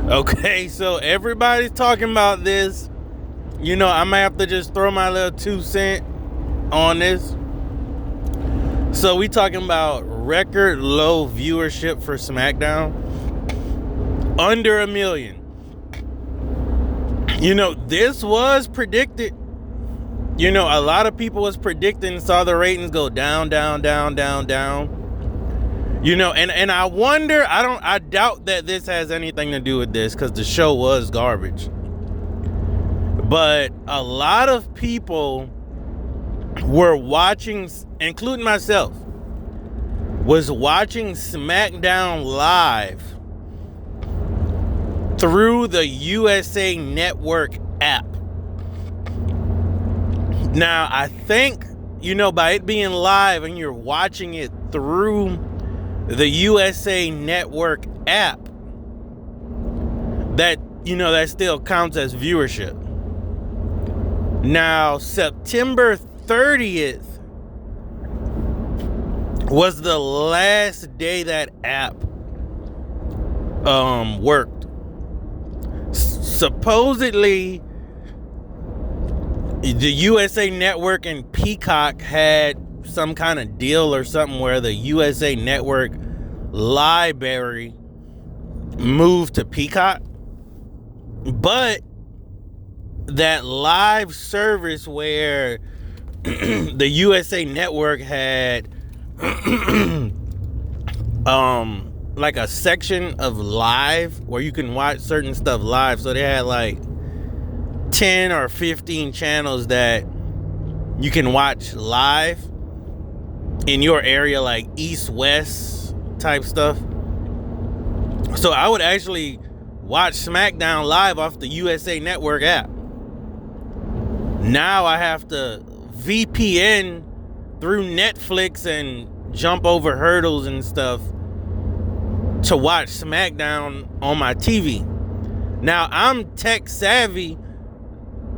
Okay, so everybody's talking about this. I'm gonna have to just throw my little 2 cents on this. So we talking about record low viewership for SmackDown. Under 1 million. This was predicted. A lot of people was predicting, saw the ratings go down. And I wonder, I doubt that this has anything to do with this because the show was garbage. But a lot of people were watching, including myself, was watching SmackDown live through the USA Network app. Now, I think, by it being live and you're watching it through the USA Network app, that still counts as viewership. Now, September 30th was the last day that app worked. Supposedly, the USA Network and Peacock had some kind of deal or something where the USA Network library moved to Peacock. But that live service where the USA Network had like a section of live where you can watch certain stuff live. So they had like 10 or 15 channels that you can watch live in your area, like east west type stuff. So I would actually watch SmackDown live off the USA Network app. Now I have to VPN through Netflix and jump over hurdles and stuff to watch SmackDown on my TV. Now, I'm tech savvy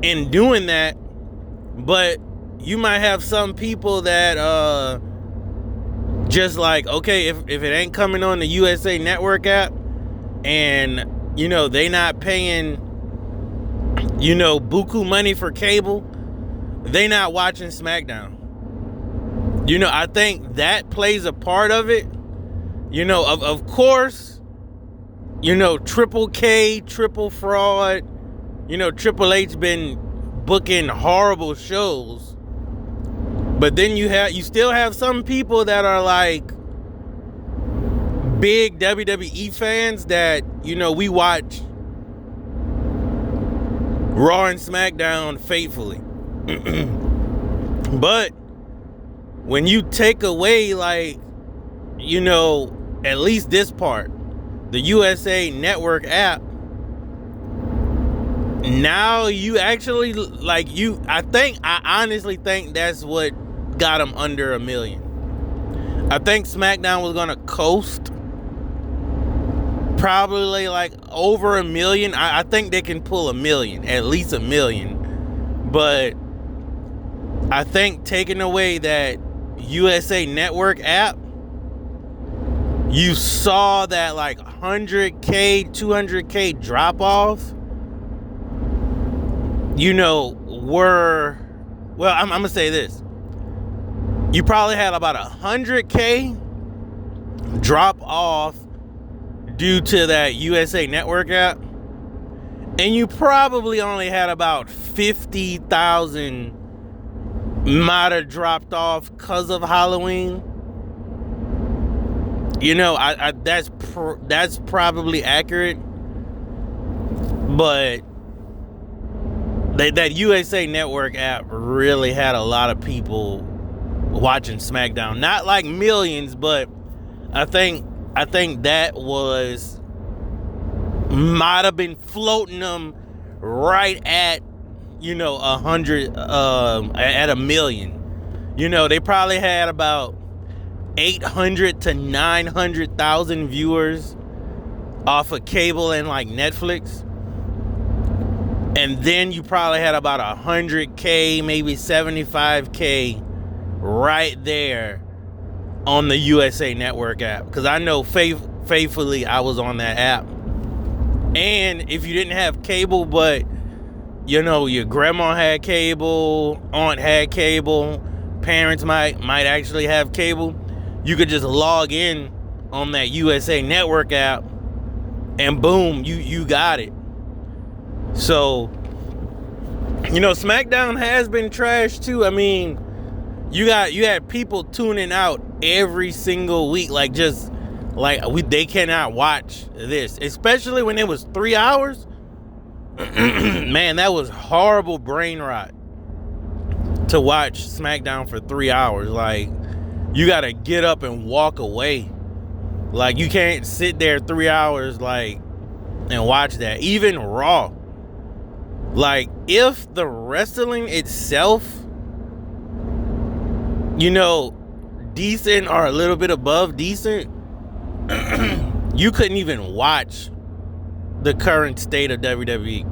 in doing that, but you might have some people that just like, okay, if it ain't coming on the USA Network app and they not paying buku money for cable, they not watching SmackDown. I think that plays a part of it. Of course, Triple K, Triple Fraud, Triple H been booking horrible shows. But then you still have some people that are like big WWE fans that, we watch Raw and SmackDown faithfully. But when you take away, like, at least this part, the USA Network app, now you actually, I honestly think that's what got them under 1 million. I think SmackDown was gonna coast probably like over 1 million. I think they can pull 1 million, at least 1 million. But I think taking away that USA Network app, you saw that like 100K, 200K drop off, I'm gonna say this. You probably had about 100K drop off due to that USA Network app. And you probably only had about 50,000 might have dropped off because of Halloween. That's probably accurate. But that USA Network app really had a lot of people watching SmackDown. Not like millions, but I think that might have been floating them right at 100 at 1 million. They probably had about 800 to 900,000 viewers off of cable and like Netflix. And then you probably had about 100K, maybe 75K right there on the USA Network app. Because I know faithfully I was on that app. And if you didn't have cable, but you know your grandma had cable, aunt had cable, parents might actually have cable, you could just log in on that USA Network app, and boom, you got it. So, you know, SmackDown has been trashed too. I mean, you had people tuning out every single week, like they cannot watch this, especially when it was 3 hours. Man, that was horrible brain rot to watch SmackDown for 3 hours. Like, you gotta get up and walk away. Like, you can't sit there 3 hours like and watch that. Even Raw. Like, if the wrestling itself, you know, decent or a little bit above decent, you couldn't even watch the current state of WWE.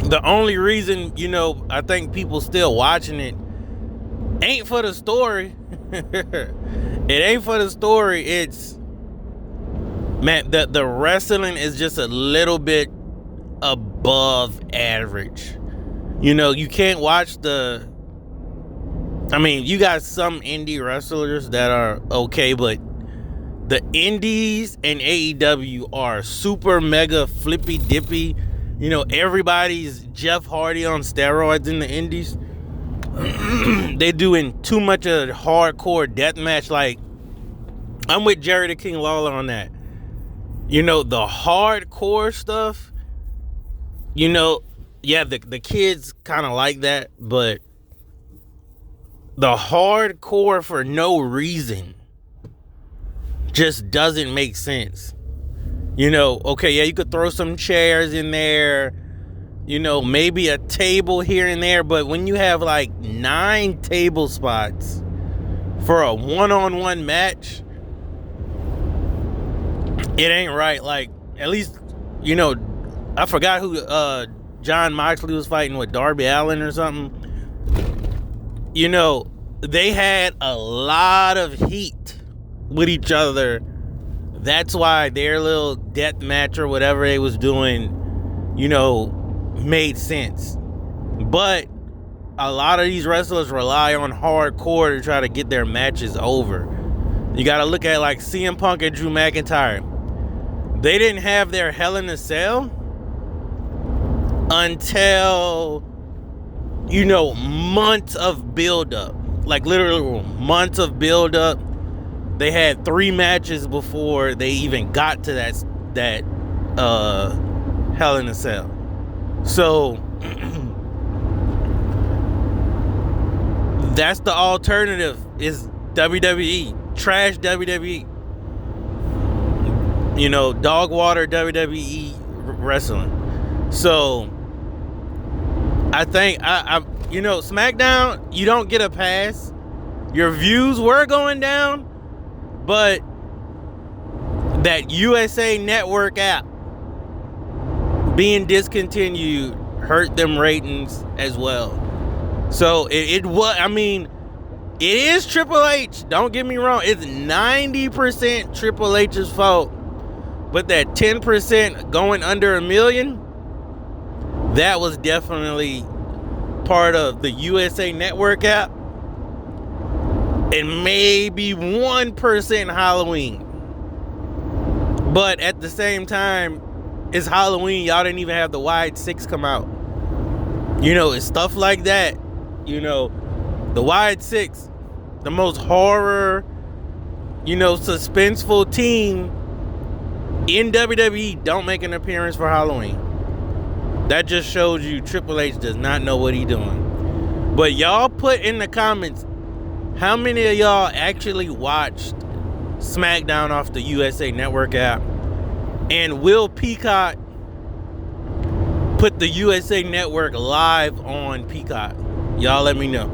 The only reason, you know, I think people still watching it ain't for the story. It ain't for the story. It's, man, the wrestling is just a little bit above average. You know, you can't watch I mean, you got some indie wrestlers that are okay, but the indies and AEW are super mega flippy dippy. You know, everybody's Jeff Hardy on steroids in the indies. They're doing too much of hardcore deathmatch. Like, I'm with Jerry the King Lawler on that. You know, the hardcore stuff, you know, yeah, the kids kind of like that, but the hardcore for no reason just doesn't make sense. You know, okay, yeah, you could throw some chairs in there, you know, maybe a table here and there, but when you have like 9 table spots for a one-on-one match, it ain't right. Like, at least, you know, I forgot who John Moxley was fighting with, Darby Allin or something. You know, they had a lot of heat with each other. That's why their little death match or whatever they was doing, you know, made sense. But a lot of these wrestlers rely on hardcore to try to get their matches over. You got to look at like CM Punk and Drew McIntyre. They didn't have their Hell in a Cell until, you know, months of build-up. Like, literally months of build-up. They had 3 matches before they even got to that Hell in a Cell. So, that's the alternative, is WWE. Trash WWE. You know, dog water WWE wrestling. So, I think, you know, SmackDown, you don't get a pass. Your views were going down, but that USA Network app being discontinued hurt them ratings as well. So it was, I mean, it is Triple H. Don't get me wrong. It's 90% Triple H's fault. But that 10% going under 1 million, that was definitely part of the USA Network app. And maybe 1% Halloween. But at the same time, it's Halloween. Y'all didn't even have the Wide 6 come out. You know, it's stuff like that. You know, the Wide 6, the most horror, you know, suspenseful team in WWE, don't make an appearance for Halloween. That just shows you Triple H does not know what he's doing. But y'all put in the comments, how many of y'all actually watched SmackDown off the USA Network app? And will Peacock put the USA Network live on Peacock? Y'all let me know.